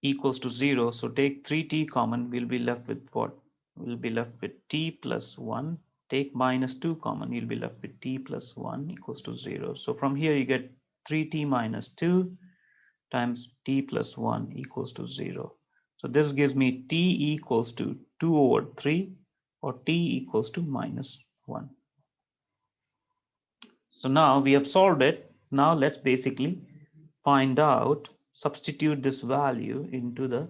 equals to 0. So take 3t common, we'll be left with what? We'll be left with t plus 1. Take minus 2 common, you'll be left with t plus 1 equals to 0. So from here you get 3t minus 2 times t plus 1 equals to 0. So this gives me t equals to 2 over 3 or t equals to minus 1. So now we have solved it. Now let's basically find out, substitute this value into the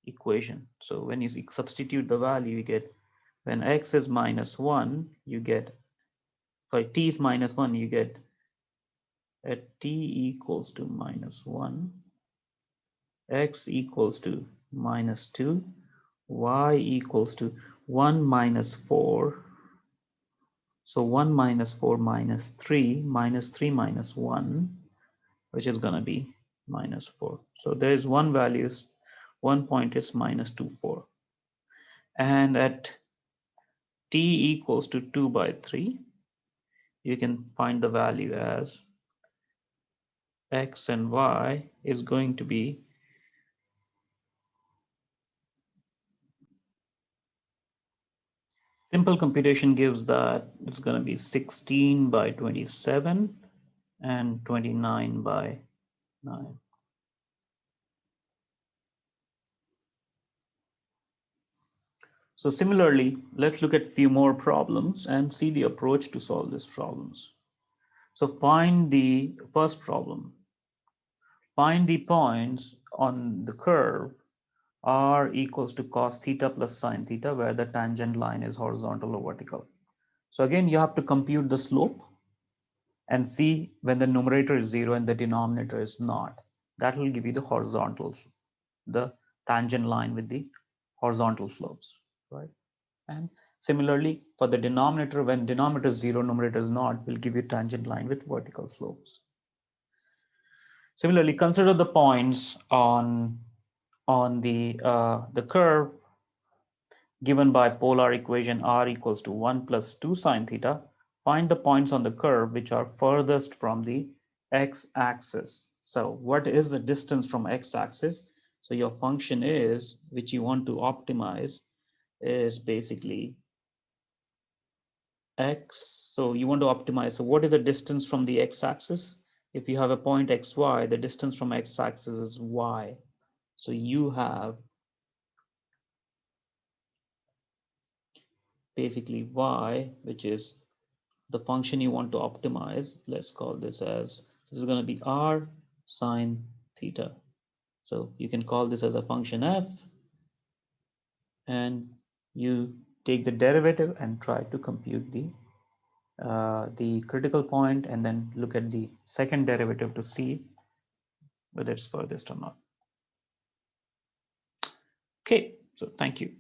equation. So when you substitute the value, you get, when x is minus 1, you get, sorry, t is minus 1, you get at t equals to minus 1, x equals to minus 2, y equals to 1 minus 4. So 1 minus 4 minus 3 minus 1, which is going to be minus 4. So there is one value, one point is minus 2, 4. And at t equals to 2 by 3, you can find the value as x and y is going to be Simple computation gives that it's going to be 16 by 27 and 29 by 9. So similarly, let's look at a few more problems and see the approach to solve these problems. So find the first problem. Find the points on the curve r equals to cos theta plus sine theta, where the tangent line is horizontal or vertical. So again, you have to compute the slope and see when the numerator is 0 and the denominator is not. That will give you the horizontals, the tangent line with the horizontal slopes, right? And similarly, for the denominator, when denominator is 0, numerator is not, will give you tangent line with vertical slopes. Similarly, consider the points on the curve given by polar equation r equals to 1 plus 2 sine theta. Find the points on the curve which are furthest from the x-axis. So what is the distance from x-axis? So your function is, which you want to optimize, is basically x. So you want to optimize. So what is the distance from the x-axis? If you have a point xy, the distance from x-axis is y. So you have basically y, which is the function you want to optimize. Let's call this as, this is going to be r sine theta. So you can call this as a function f, and you take the derivative and try to compute the critical point, and then look at the second derivative to see whether it's furthest or not. Okay, so thank you.